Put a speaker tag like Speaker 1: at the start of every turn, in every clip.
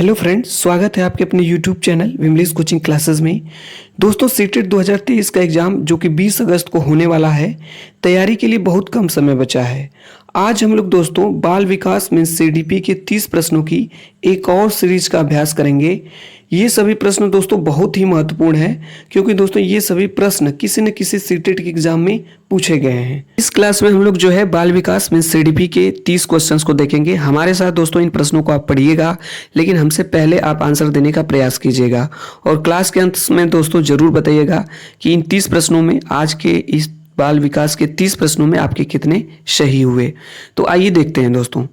Speaker 1: Hello friends, स्वागत है आपके अपने YouTube channel Vimlesh coaching classes में। दोस्तों, सीटेट 2023 का एग्ज़ाम जो कि 20 अगस्त को होने वाला है, तैयारी के लिए बहुत कम समय बचा है। आज हम लोग दोस्तों बाल विकास मीन्स सीडीपी के 30 प्रश्नों की एक और सीरीज का अभ्यास करेंगे। ये सभी प्रश्न दोस्तों बहुत ही महत्वपूर्ण है, क्योंकि दोस्तों ये सभी प्रश्न किसी न किसी सीटेट के एग्जाम में पूछे गए हैं। इस क्लास में हम लोग जो है बाल विकास मीन्स सीडीपी के 30 क्वेश्चंस को देखेंगे। हमारे साथ दोस्तों इन प्रश्नों को आप पढ़िएगा, लेकिन हमसे पहले आप आंसर देने का प्रयास कीजिएगा। और क्लास के अंत में दोस्तों जरूर बताइएगा कि इन 30 प्रश्नों में, आज के इस बाल विकास के 30 प्रश्नों में आपके कितने सही हुए। तो आइए देखते हैं दोस्तों।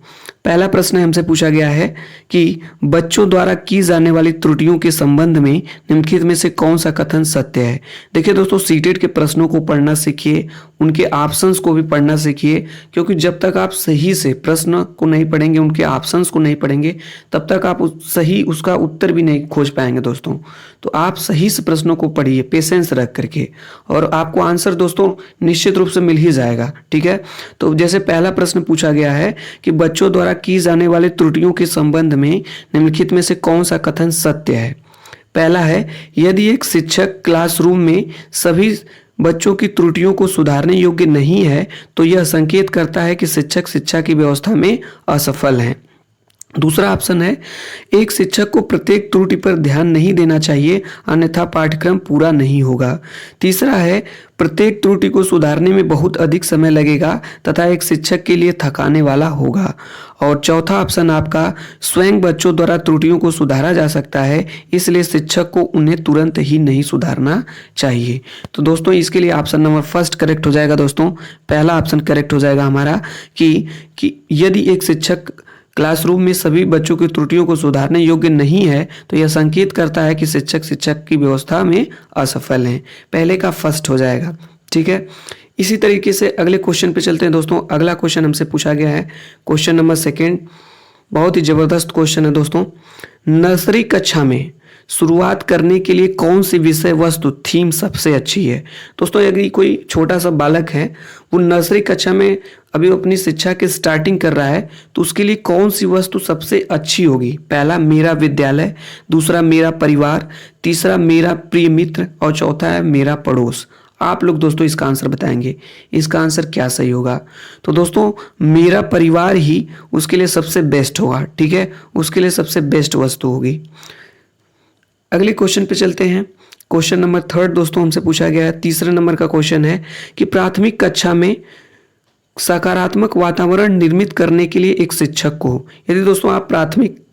Speaker 1: पहला प्रश्न हमसे पूछा गया है कि बच्चों द्वारा की जाने वाली त्रुटियों के संबंध में निम्नलिखित में से कौन सा कथन सत्य है। देखिए दोस्तों, सीटेट के प्रश्नों को पढ़ना सीखिए, उनके ऑप्शंस को भी पढ़ना सीखिए, क्योंकि जब तक आप सही से प्रश्न को नहीं पढ़ेंगे, उनके ऑप्शंस को नहीं पढ़ेंगे, तब तक आप सही उसका उत्तर भी नहीं खोज पाएंगे दोस्तों। तो आप सही से प्रश्नों को पढ़िए पेशेंस रख करके, और आपको आंसर दोस्तों निश्चित रूप से मिल ही जाएगा। ठीक है, तो जैसे पहला प्रश्न पूछा गया है कि बच्चों द्वारा की जाने वाली त्रुटियों के संबंध में निम्नलिखित में से कौन सा कथन सत्य है। पहला है, यदि एक शिक्षक क्लासरूम में सभी बच्चों की त्रुटियों को सुधारने योग्य नहीं है, तो यह संकेत करता है कि शिक्षक शिक्षा की व्यवस्था में असफल है। दूसरा ऑप्शन है, एक शिक्षक को प्रत्येक त्रुटि पर ध्यान नहीं देना चाहिए, अन्यथा पाठ्यक्रम पूरा नहीं होगा। तीसरा है, प्रत्येक त्रुटि को सुधारने में बहुत अधिक समय लगेगा तथा एक शिक्षक के लिए थकाने वाला होगा। और चौथा ऑप्शन आपका, स्वयं बच्चों द्वारा त्रुटियों को सुधारा जा सकता है, इसलिए शिक्षक को उन्हें तुरंत ही नहीं सुधारना चाहिए। तो दोस्तों इसके लिए ऑप्शन नंबर फर्स्ट करेक्ट हो जाएगा। दोस्तों पहला ऑप्शन करेक्ट हो जाएगा हमारा कि यदि एक शिक्षक क्लासरूम में सभी बच्चों की त्रुटियों को सुधारने योग्य नहीं है, तो यह संकेत करता है कि शिक्षक की व्यवस्था में असफल हैं। पहले का फर्स्ट हो जाएगा। ठीक है, इसी तरीके से अगले क्वेश्चन पे चलते हैं दोस्तों। अगला क्वेश्चन हमसे पूछा गया है, क्वेश्चन नंबर सेकेंड। बहुत ही जबरदस्त क्वेश्चन है दोस्तों। नर्सरी कक्षा में शुरुआत करने के लिए कौन सी विषय वस्तु थीम सबसे अच्छी है। दोस्तों यदि कोई छोटा सा बालक है, वो नर्सरी कक्षा में अभी अपनी शिक्षा की स्टार्टिंग कर रहा है, तो उसके लिए कौन सी वस्तु सबसे अच्छी होगी। पहला मेरा विद्यालय, दूसरा मेरा परिवार, तीसरा मेरा प्रिय मित्र, और चौथा है मेरा पड़ोस। आप लोग दोस्तों इसका आंसर बताएंगे, इसका आंसर क्या सही होगा। तो दोस्तों मेरा परिवार ही उसके लिए सबसे बेस्ट होगा। ठीक है, उसके लिए सबसे बेस्ट वस्तु होगी। अगले क्वेश्चन पे चलते हैं। क्वेश्चन नंबर थर्ड दोस्तों हमसे पूछा गया है, तीसरे नंबर का क्वेश्चन है कि प्राथमिक कक्षा में सकारात्मक वातावरण निर्मित करने के लिए एक शिक्षक को, यदि दोस्तों आप प्राथमिक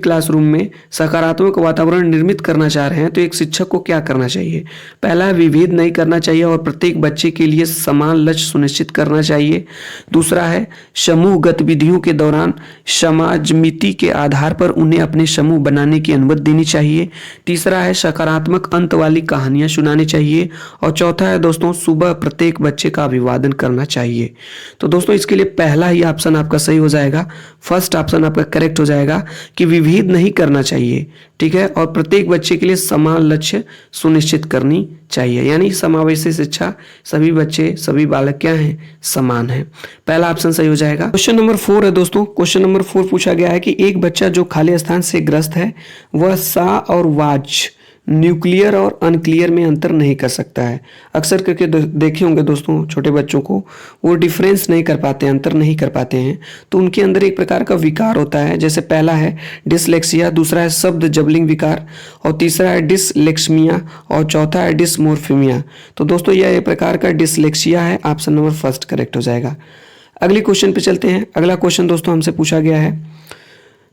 Speaker 1: क्लासरूम में सकारात्मक वातावरण निर्मित करना चाह रहे हैं, तो एक शिक्षक को क्या करना चाहिए। पहला, विभेद नहीं करना चाहिए और प्रत्येक बच्चे के लिए समान लक्ष्य सुनिश्चित करना चाहिए। दूसरा है, समूह गतिविधियों के दौरान समाजमिति के आधार पर उन्हें अपने समूह बनाने की अनुमति देनी चाहिए। तीसरा है, सकारात्मक अंत वाली कहानियां सुनानी चाहिए। और चौथा है दोस्तों, सुबह प्रत्येक बच्चे का अभिवादन करना चाहिए। तो दोस्तों इसके लिए पहला ही ऑप्शन आपका सही हो जाएगा। फर्स्ट ऑप्शन आपका करेक्ट हो जाएगा कि विभेद नहीं करना चाहिए। ठीक है, और प्रत्येक बच्चे के लिए समान लक्ष्य सुनिश्चित करनी चाहिए, यानी समावेशी शिक्षा, सभी बच्चे सभी बालक क्या हैं, समान हैं। पहला ऑप्शन सही हो जाएगा। क्वेश्चन नंबर 4 है दोस्तों। क्वेश्चन नंबर 4 पूछा गया है कि एक बच्चा जो खाली स्थान से ग्रस्त है, वह सा और वाच, न्यूक्लियर और अनक्लियर में अंतर नहीं कर सकता है। अक्सर करके देखे होंगे दोस्तों छोटे बच्चों को, वो डिफरेंस नहीं कर पाते, अंतर नहीं कर पाते हैं, तो उनके अंदर एक प्रकार का विकार होता है। जैसे पहला है डिसलेक्सिया, दूसरा है शब्द जबलिंग विकार, और तीसरा है डिसलेक्समिया, और चौथा है डिसमोर्फिमिया। तो दोस्तों यह एक प्रकार का डिसलेक्सिया है। ऑप्शन नंबर फर्स्ट करेक्ट हो जाएगा। अगले क्वेश्चन पे चलते हैं। अगला क्वेश्चन दोस्तों हमसे पूछा गया है,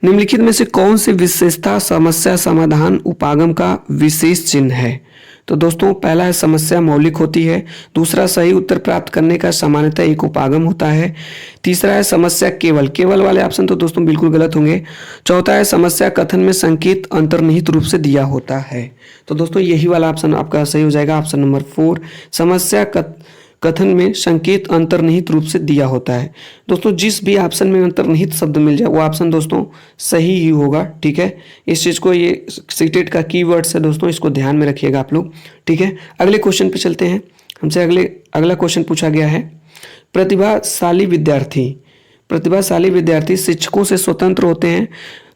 Speaker 1: निम्नलिखित में से कौन सी विशेषता समस्या समाधान उपागम का विशेष चिन्ह है। तो दोस्तों पहला है, समस्या मौलिक होती है। दूसरा, सही उत्तर प्राप्त करने का सामान्यतः एक उपागम होता है। तीसरा है, समस्या केवल वाले ऑप्शन तो दोस्तों बिल्कुल गलत होंगे। चौथा है, समस्या कथन में संकेत अंतर्निहित रूप से दिया होता है। तो दोस्तों यही वाला ऑप्शन आपका सही हो जाएगा। ऑप्शन नंबर 4, समस्या कथन में संकेत अंतर्निहित रूप से दिया होता है। दोस्तों जिस भी ऑप्शन में अंतर्निहित शब्द मिल जाए, वो ऑप्शन दोस्तों सही ही होगा। ठीक है, इस चीज को, ये सीटेट का कीवर्ड्स है दोस्तों, इसको ध्यान में रखिएगा आप लोग। ठीक है, अगले क्वेश्चन पे चलते हैं। हमसे अगला क्वेश्चन पूछा गया है, प्रतिभाशाली विद्यार्थी शिक्षकों से स्वतंत्र होते हैं।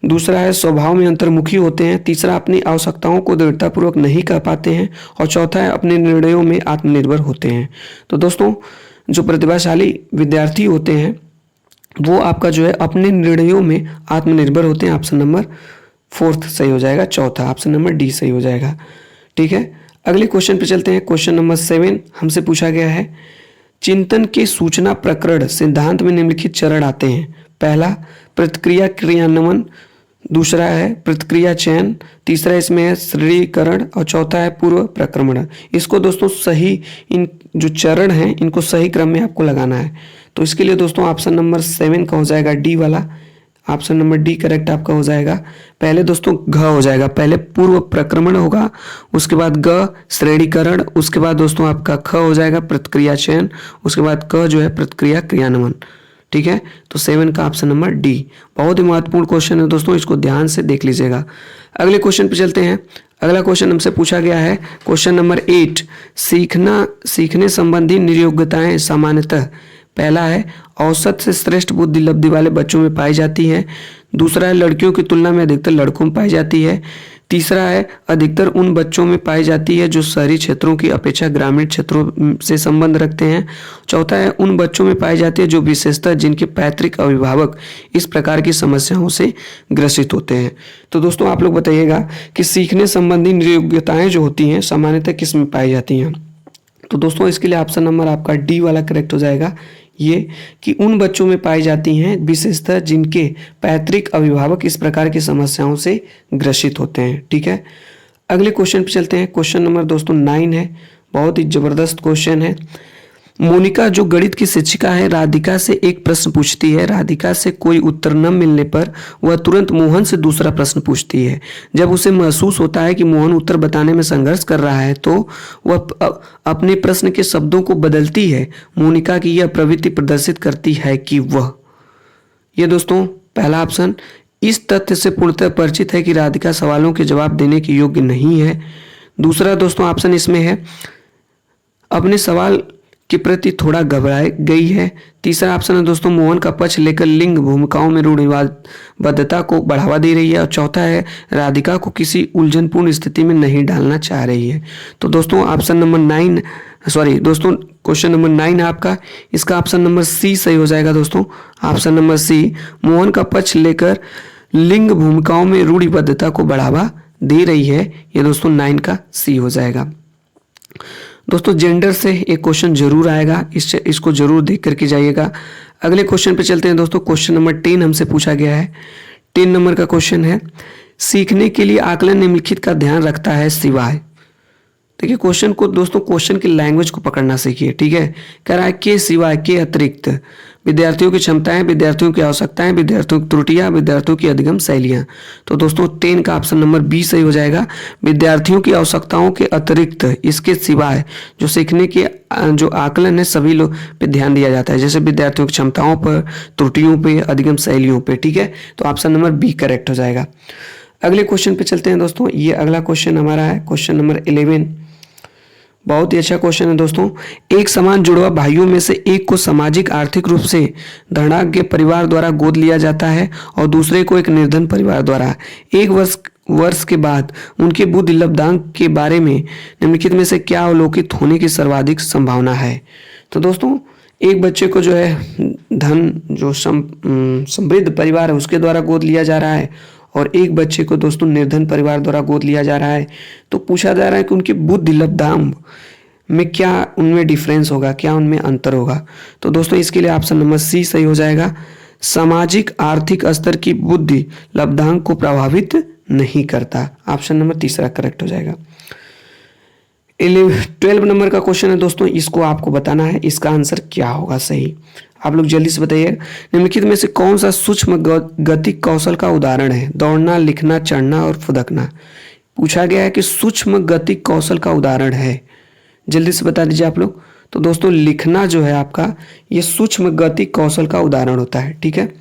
Speaker 1: दूसरा है स्वभाव में अंतर्मुखी होते हैं, तीसरा अपनी आवश्यकताओं को दृढ़तापूर्वक नहीं कर पाते हैं, और चौथा है अपने निर्णयों में आत्मनिर्भर होते हैं। तो दोस्तों जो प्रतिभाशाली विद्यार्थी होते हैं वो आपका जो है अपने निर्णयों में आत्मनिर्भर होते हैं। ऑप्शन नंबर 4 सही हो जाएगा, चौथा ऑप्शन नंबर डी सही हो जाएगा। ठीक है, अगले क्वेश्चन पे चलते हैं। क्वेश्चन नंबर 7 हमसे पूछा गया है, चिंतन के सूचना प्रकरण सिद्धांत में निम्नलिखित चरण आते हैं। पहला प्रतिक्रिया क्रियान्वयन, दूसरा है प्रतिक्रिया चयन, तीसरा इसमें है श्रेणीकरण, और चौथा है पूर्व प्रक्रमण। इसको दोस्तों सही, इन जो चरण हैं इनको सही क्रम में आपको लगाना है। तो इसके लिए दोस्तों ऑप्शन नंबर 7 का हो जाएगा डी वाला, ऑप्शन नंबर डी करेक्ट आपका हो जाएगा। पहले दोस्तों घ हो जाएगा, पहले पूर्व प्रक्रमण होगा, उसके बाद ग श्रेणीकरण, उसके बाद दोस्तों आपका ख हो जाएगा प्रतिक्रिया चयन, उसके बाद क जो है प्रतिक्रिया क्रियान्वयन। ठीक है, तो 7 का ऑप्शन नंबर डी। बहुत ही महत्वपूर्ण क्वेश्चन है दोस्तों, इसको ध्यान से देख लीजिएगा। अगले क्वेश्चन पे चलते हैं। अगला क्वेश्चन हमसे पूछा गया है क्वेश्चन नंबर 8, सीखने संबंधी नियोग्यताएं सामान्यतः पहला है औसत से श्रेष्ठ बुद्धि लब्धि वाले बच्चों में पाई जाती है, दूसरा है लड़कियों की तुलना में अधिकतर लड़कों में पाई जाती है, तीसरा है अधिकतर उन बच्चों में पाई जाती है जो शहरी क्षेत्रों की अपेक्षा ग्रामीण क्षेत्रों से संबंध रखते हैं, चौथा है उन बच्चों में पाई जाती है जो विशेषतः जिनके पैतृक अभिभावक इस प्रकार की समस्याओं से ग्रसित होते हैं। तो दोस्तों आप लोग बताइएगा कि सीखने संबंधी नियोग्यताएं जो होती हैं सामान्यतः किस में पाई जाती हैं। तो दोस्तों इसके लिए ऑप्शन नंबर आपका डी वाला करेक्ट हो जाएगा, ये कि उन बच्चों में पाई जाती हैं विशेषतः जिनके पैतृक अभिभावक इस प्रकार की समस्याओं से ग्रसित होते हैं। ठीक है, अगले क्वेश्चन पे चलते हैं। क्वेश्चन नंबर दोस्तों 9 है, बहुत ही जबरदस्त क्वेश्चन है। मोनिका जो गणित की शिक्षिका है राधिका से एक प्रश्न पूछती है, राधिका से कोई उत्तर न मिलने पर वह तुरंत मोहन से दूसरा प्रश्न पूछती है। जब उसे महसूस होता है कि मोहन उत्तर बताने में संघर्ष कर रहा है तो वह अपने प्रश्न के शब्दों को बदलती है। मोनिका की यह प्रवृत्ति प्रदर्शित करती है कि वह, ये दोस्तों पहला ऑप्शन इस तथ्य से पूर्णतः परिचित है कि राधिका सवालों के जवाब देने के योग्य नहीं है। दूसरा दोस्तों ऑप्शन इसमें है अपने सवाल के प्रति थोड़ा घबराई गई है। तीसरा ऑप्शन है दोस्तों मोहन का पक्ष लेकर लिंग भूमिकाओं में रूढ़िवादिता को बढ़ावा दे रही है, और चौथा है राधिका को किसी उलझनपूर्ण स्थिति में नहीं डालना चाह रही है। तो दोस्तों ऑप्शन नंबर 9 दोस्तों क्वेश्चन नंबर 9 है आपका, इसका ऑप्शन नंबर सी सही हो जाएगा दोस्तों। ऑप्शन नंबर सी, मोहन का पक्ष लेकर लिंग भूमिकाओं में रूढ़िबद्धता को बढ़ावा दे रही है, ये दोस्तों 9 का सी हो जाएगा। दोस्तों जेंडर से एक क्वेश्चन जरूर आएगा, इसको जरूर देख करके जाइएगा। अगले क्वेश्चन पे चलते हैं दोस्तों। क्वेश्चन नंबर 10 हमसे पूछा गया है। 10 नंबर का क्वेश्चन है, सीखने के लिए आकलन निम्नलिखित का ध्यान रखता है सिवाय। देखिए क्वेश्चन को दोस्तों, क्वेश्चन की लैंग्वेज को पकड़ना सीखिए। ठीक है, कह रहा है के सिवाय, के अतिरिक्त विद्यार्थियों की क्षमताएं, विद्यार्थियों की आवश्यकताएं, विद्यार्थियों की त्रुटियां, विद्यार्थियों की अधिगम शैलियां। तो दोस्तों 10 का ऑप्शन नंबर बी सही हो जाएगा। विद्यार्थियों की आवश्यकताओं के अतिरिक्त, इसके सिवाय जो सीखने के जो आकलन है सभी लोग पे ध्यान दिया जाता है, जैसे विद्यार्थियों की क्षमताओं पर, त्रुटियों पे, अधिगम शैलियों पे। ठीक है, तो ऑप्शन नंबर बी करेक्ट हो जाएगा। अगले क्वेश्चन पे चलते हैं दोस्तों। ये अगला क्वेश्चन हमारा है क्वेश्चन नंबर 11। बहुत ही अच्छा क्वेश्चन है दोस्तों। एक समान जुड़वा भाइयों में से एक को सामाजिक आर्थिक रूप से धनाढ्य परिवार द्वारा गोद लिया जाता है और दूसरे को एक निर्धन परिवार द्वारा। एक वर्ष के बाद उनके बुद्धि लब्धांक के बारे में निम्नलिखित में से क्या अवलोकित होने की सर्वाधिक संभावना है। तो दोस्तों एक बच्चे को जो है धन जो समृद्ध परिवार है उसके द्वारा गोद लिया जा रहा है, और एक बच्चे को दोस्तों निर्धन परिवार द्वारा गोद लिया जा रहा है। तो पूछा जा रहा है कि उनकी बुद्धि लब्धांक में क्या उनमें डिफरेंस होगा, क्या उनमें अंतर होगा। तो दोस्तों इसके लिए ऑप्शन नंबर सी सही हो जाएगा। सामाजिक आर्थिक स्तर की बुद्धि लब्धांक को प्रभावित नहीं करता, ऑप्शन नंबर तीसरा करेक्ट हो जाएगा। 12 नंबर का क्वेश्चन है दोस्तों, इसको आपको बताना है इसका आंसर क्या होगा सही। आप लोग जल्दी से बताइए, निम्नलिखित में से कौन सा सूक्ष्म गति कौशल का उदाहरण है। दौड़ना, लिखना, चढ़ना और फुदकना। पूछा गया है कि सूक्ष्म गति कौशल का उदाहरण है, जल्दी से बता दीजिए आप लोग। तो दोस्तों लिखना जो है आपका ये सूक्ष्म गति कौशल का उदाहरण होता है। ठीक है,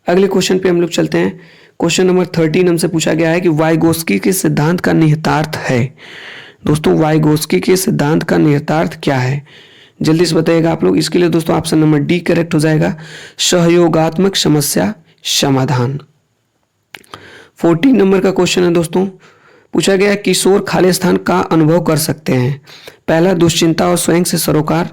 Speaker 1: अगले क्वेश्चन पे हम लोग चलते हैं। क्वेश्चन नंबर 13 हमसे पूछा गया है कि वाइगोत्स्की के सिद्धांत का निहितार्थ है। दोस्तों वाइगोत्स्की के सिद्धांत का निहितार्थ क्या है, जल्दी से बताइएगा आप लोग। इसके लिए दोस्तों ऑप्शन नंबर डी करेक्ट हो जाएगा, सहयोगात्मक समस्या समाधान। 14 नंबर का क्वेश्चन है दोस्तों, पूछा गया है किशोर खालिस्तान का अनुभव कर सकते हैं। पहला दुश्चिंता और स्वयं से सरोकार,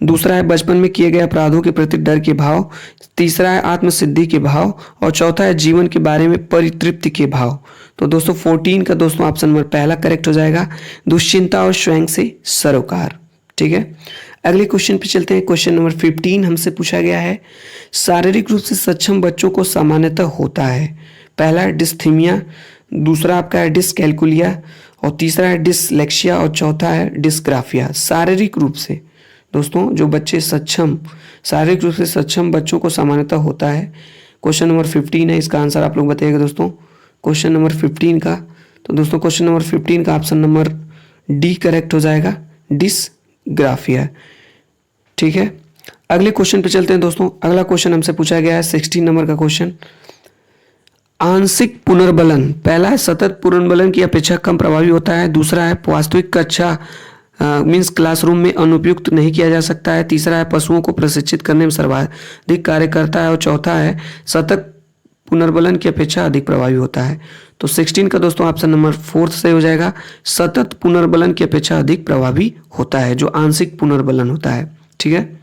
Speaker 1: दूसरा है बचपन में किए गए अपराधों के प्रति डर के भाव, तीसरा है आत्मसिद्धि के भाव और चौथा है जीवन के बारे में परितृप्ति के भाव। तो दोस्तों 14 का दोस्तों ऑप्शन नंबर पहला करेक्ट हो जाएगा, दुश्चिंता और स्वयं से सरोकार। ठीक है, अगले क्वेश्चन पे चलते हैं। क्वेश्चन नंबर 15 हमसे पूछा गया है शारीरिक रूप से सक्षम बच्चों को सामान्यतः होता है। पहला है डिस्थीमिया, दूसरा आपका है डिसकैल्कुलिया और तीसरा है डिसलेक्सिया और चौथा है डिस्ग्राफिया। शारीरिक रूप से दोस्तों जो बच्चे सक्षम, शारीरिक रूप से सक्षम बच्चों को सामान्यतः होता है। क्वेश्चन नंबर 15 है, इसका आंसर आप लोग बताइएगा दोस्तों क्वेश्चन नंबर 15 का। तो दोस्तों क्वेश्चन नंबर 15 का ऑप्शन नंबर डी करेक्ट हो जाएगा, डिसग्राफिया। ठीक है, अगले क्वेश्चन पे चलते हैं दोस्तों। अगला क्वेश्चन हमसे पूछा गया है 16 नंबर का क्वेश्चन, आंशिक पुनर्बलन। पहला है सतत पुनर्बलन की अपेक्षा कम प्रभावी होता है, दूसरा है वास्तविक कक्षा मीन्स क्लासरूम में अनुपयुक्त नहीं किया जा सकता है, तीसरा है पशुओं को प्रशिक्षित करने में सर्वाधिक कार्य करता है और चौथा है सतत पुनर्बलन की अपेक्षा अधिक प्रभावी होता है। तो 16 का दोस्तों ऑप्शन नंबर 4 सही हो जाएगा, सतत पुनर्बलन की अपेक्षा अधिक प्रभावी होता है जो आंशिक पुनर्बलन होता है। ठीक है,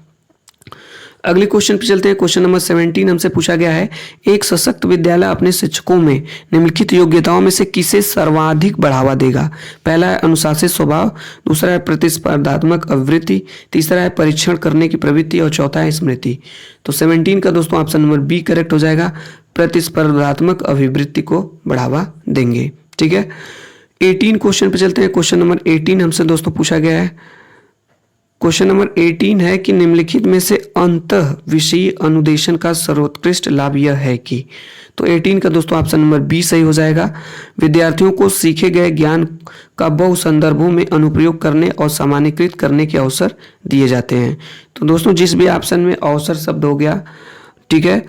Speaker 1: अगले क्वेश्चन पे चलते हैं। क्वेश्चन नंबर 17 हमसे पूछा गया है एक सशक्त विद्यालय अपने शिक्षकों में निम्नलिखित योग्यताओं में से किसे सर्वाधिक बढ़ावा देगा। पहला है अनुशासित स्वभाव, दूसरा है प्रतिस्पर्धात्मक अभिवृत्ति, तीसरा है परीक्षण करने की प्रवृत्ति और चौथा है स्मृति। तो 17 का दोस्तों ऑप्शन नंबर बी करेक्ट हो जाएगा, प्रतिस्पर्धात्मक अभिवृत्ति को बढ़ावा देंगे। ठीक है, 18 क्वेश्चन पे चलते हैं। क्वेश्चन नंबर 18 हमसे दोस्तों पूछा गया है, क्वेश्चन नंबर 18 है कि निम्नलिखित में से अंतः विषयी अनुदेशन का सर्वोत्कृष्ट लाभ यह है कि। तो 18 का दोस्तों ऑप्शन नंबर बी सही हो जाएगा, विद्यार्थियों को सीखे गए ज्ञान का बहु संदर्भों में अनुप्रयोग करने और सामान्यीकृत करने के अवसर दिए जाते हैं। तो दोस्तों जिस भी ऑप्शन में अवसर शब्द हो गया, ठीक है,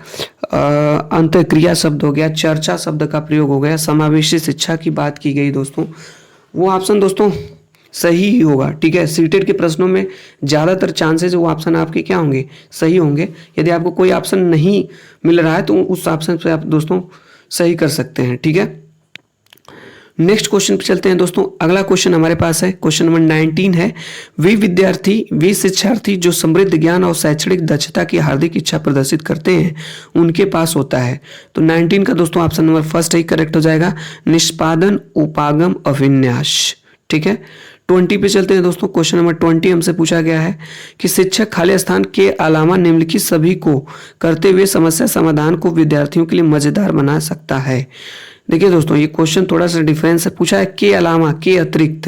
Speaker 1: अंतःक्रिया शब्द हो गया, चर्चा शब्द का प्रयोग हो गया, समावेशी शिक्षा की बात की गई दोस्तों, वो ऑप्शन दोस्तों सही ही होगा। ठीक है, सीटेट के प्रश्नों में ज़्यादातर चांसेस वो ऑप्शन आपके क्या होंगे, सही होंगे। यदि आपको कोई ऑप्शन नहीं मिल रहा है तो उस ऑप्शन से आप दोस्तों सही कर सकते हैं। ठीक है, नेक्स्ट क्वेश्चन पे चलते हैं दोस्तों। अगला क्वेश्चन हमारे पास है, क्वेश्चन नंबर 19 है, वे शिक्षार्थी जो समृद्ध ज्ञान और शैक्षणिक दक्षता की हार्दिक इच्छा प्रदर्शित करते हैं उनके पास होता है। तो 19 का दोस्तों ऑप्शन नंबर फर्स्ट ही करेक्ट हो जाएगा, निष्पादन उपागम अभिन्यास। ठीक है, 20 पे चलते हैं दोस्तों। क्वेश्चन नंबर 20 हमसे पूछा गया है कि शिक्षक खाली स्थान के अलावा निम्नलिखित सभी को करते हुए समस्या समाधान को विद्यार्थियों के लिए मजेदार बना सकता है। देखिए दोस्तों ये क्वेश्चन थोड़ा सा डिफरेंस है, पूछा है के अलावा, के अतिरिक्त।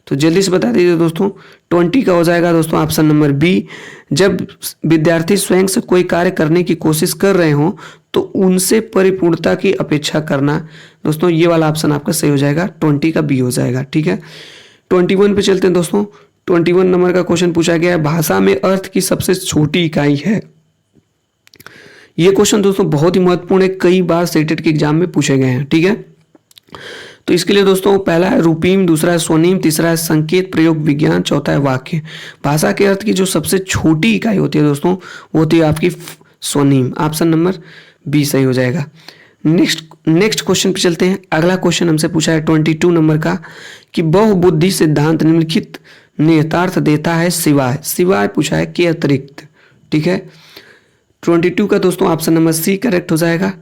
Speaker 1: तो जल्दी से बता दीजिए दोस्तों, 20 का हो जाएगा दोस्तों ऑप्शन नंबर बी, जब विद्यार्थी स्वयं से कोई कार्य करने की कोशिश कर रहे हो तो उनसे परिपूर्णता की अपेक्षा करना। दोस्तों ये वाला ऑप्शन आपका सही हो जाएगा, 20 का बी हो जाएगा। ठीक है, 21 पे चलते हैं दोस्तों। 21 नंबर का क्वेश्चन पूछा गया है, भाषा में अर्थ की सबसे छोटी इकाई है। ये क्वेश्चन दोस्तों बहुत ही महत्वपूर्ण है, कई बार सेटेट के एग्जाम में पूछे गए हैं। ठीक है, तो इसके लिए दोस्तों पहला है रूपीम, दूसरा है स्वनिम, तीसरा है संकेत प्रयोग विज्ञान, चौथा है वाक्य। भाषा के अर्थ की जो सबसे छोटी इकाई होती है दोस्तों वो होती है आपकी स्वनिम। ऑप्शन नंबर बी सही हो जाएगा। नेक्स्ट क्वेश्चन पे चलते हैं। अगला क्वेश्चन हमसे पूछा है 22 नंबर का कि बहुबुद्धि सिद्धांत निम्नलिखित निहितार्थ देता है सिवाय पूछा है के अतिरिक्त। ठीक है, 22 का दोस्तों ऑप्शन नंबर सी करेक्ट हो जाएगा,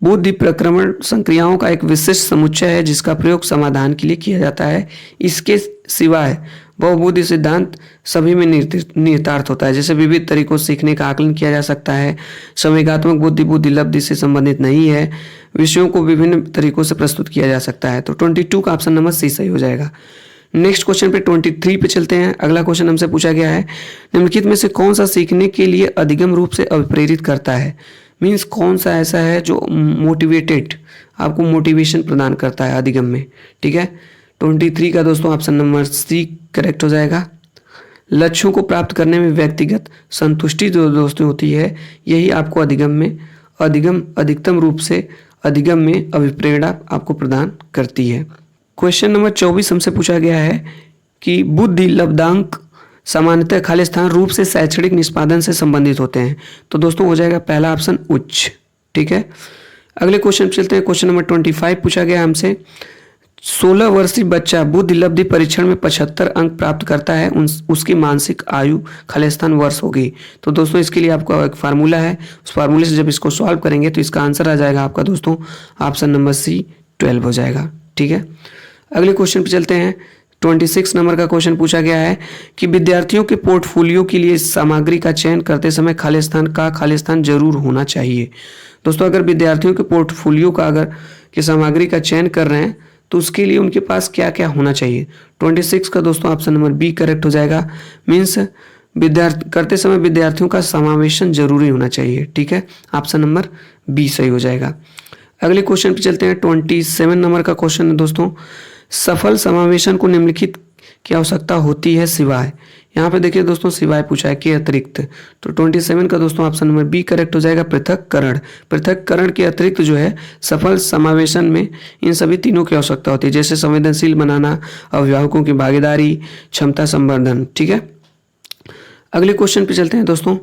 Speaker 1: बुद्धि प्रक्रमण संक्रियाओं का एक विशिष्ट समुच्चय है जिसका प्रयोग समाधान के लिए किया जाता है। इसके सिवाय बहुबुद्धि सिद्धांत सभी में निहितार्थ होता है, जैसे विविध तरीकों से सीखने का आकलन किया जा सकता है, संवेगात्मक बुद्धि बुद्धिलब्धि से संबंधित नहीं है, विषयों को विभिन्न तरीकों से प्रस्तुत किया जा सकता है। तो 22 का ऑप्शन नंबर सी सही हो जाएगा। नेक्स्ट क्वेश्चन पे 23 पे चलते हैं। अगला क्वेश्चन हमसे पूछा गया है, निम्नलिखित में से कौन सा सीखने के लिए अधिगम रूप से अभिप्रेरित करता है। मीन्स कौन सा ऐसा है जो मोटिवेटेड, आपको मोटिवेशन प्रदान करता है अधिगम में। ठीक है, 23 का दोस्तों ऑप्शन नंबर सी करेक्ट हो जाएगा, लक्ष्यों को प्राप्त करने में व्यक्तिगत संतुष्टि जो दोस्तों होती है यही आपको अधिकतम रूप से अधिगम में अभिप्रेरणा आपको प्रदान करती है। क्वेश्चन नंबर 24 हमसे पूछा गया है कि बुद्धि लब्धांक सामान्यतः खाली स्थान रूप से शैक्षणिक निष्पादन से संबंधित होते हैं। तो दोस्तों हो जाएगा पहला ऑप्शन उच्च। ठीक है, अगले क्वेश्चन पे चलते हैं। क्वेश्चन नंबर 25 पूछा गया हमसे, 16 वर्षीय बच्चा बुद्धि लब्धि परीक्षण में 75 अंक प्राप्त करता है, उसकी मानसिक आयु खालिस्तान वर्ष होगी। तो दोस्तों इसके लिए आपका एक फार्मूला है, उस फार्मूले से जब इसको सॉल्व करेंगे तो इसका आंसर आ जाएगा आपका दोस्तों ऑप्शन नंबर सी 12 हो जाएगा। ठीक है, अगले क्वेश्चन पे चलते हैं। 26 नंबर का क्वेश्चन पूछा गया है कि विद्यार्थियों के पोर्टफोलियो के लिए सामग्री का चयन करते समय खालिस्तान जरूर होना चाहिए। दोस्तों अगर विद्यार्थियों के पोर्टफोलियो का अगर की सामग्री का चयन कर रहे हैं तो उसके लिए उनके पास क्या क्या होना चाहिए। 26 का दोस्तों ऑप्शन नंबर बी करेक्ट हो जाएगा। मीन्स विद्यार्थी करते समय विद्यार्थियों का समावेशन जरूरी होना चाहिए। ठीक है, ऑप्शन नंबर बी सही हो जाएगा। अगले क्वेश्चन पे चलते हैं। 27 नंबर का क्वेश्चन है दोस्तों, सफल समावेशन को निम्नलिखित की आवश्यकता होती है सिवाय। यहाँ पे देखिए दोस्तों सिवाय पूछा है के अतिरिक्त, तो 27 का दोस्तों ऑप्शन नंबर बी करेक्ट हो जाएगा। पृथक्करण के अतिरिक्त जो है सफल समावेशन में इन सभी तीनों की आवश्यकता होती है, जैसे संवेदनशील बनाना, अभिभावकों की भागीदारी, क्षमता संवर्धन। ठीक है, अगले क्वेश्चन पे चलते हैं दोस्तों।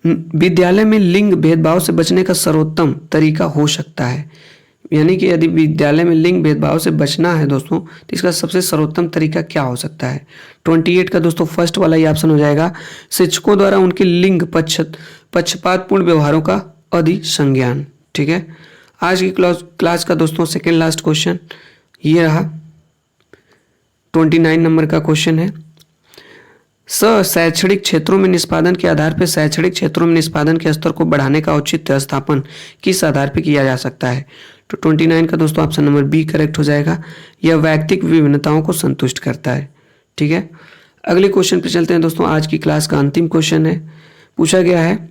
Speaker 1: विद्यालय में लिंग भेदभाव से बचने का सर्वोत्तम तरीका हो सकता है, यानी कि यदि विद्यालय में लिंग भेदभाव से बचना है दोस्तों तो इसका सबसे सर्वोत्तम तरीका क्या हो सकता है। 28 का दोस्तों फर्स्ट वाला ही ऑप्शन हो जाएगा, शिक्षकों द्वारा उनके लिंग पक्षपातपूर्ण व्यवहारों का अधिसंज्ञान। ठीक है, आज की क्लास का दोस्तों सेकेंड लास्ट क्वेश्चन ये रहा। 29 नंबर का क्वेश्चन है, शैक्षणिक क्षेत्रों में निष्पादन के आधार पर शैक्षणिक क्षेत्रों में निष्पादन के स्तर को बढ़ाने का औचित्य स्थापन किस आधार पर किया जा सकता है। तो 29 का दोस्तों ऑप्शन नंबर बी करेक्ट हो जाएगा। यह वैयक्तिक विभिन्नताओं को संतुष्ट करता है। ठीक है, अगले क्वेश्चन पे चलते हैं दोस्तों। आज की क्लास का अंतिम क्वेश्चन है, पूछा गया है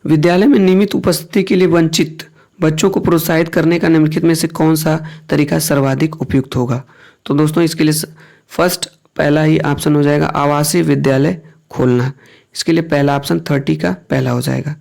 Speaker 1: विद्यालय में नियमित उपस्थिति के लिए वंचित बच्चों को प्रोत्साहित करने का निम्नलिखित में से कौन सा तरीका सर्वाधिक उपयुक्त होगा। तो दोस्तों इसके लिए फर्स्ट पहला ही ऑप्शन हो जाएगा आवासीय विद्यालय खोलना। इसके लिए पहला ऑप्शन 30 का पहला हो जाएगा।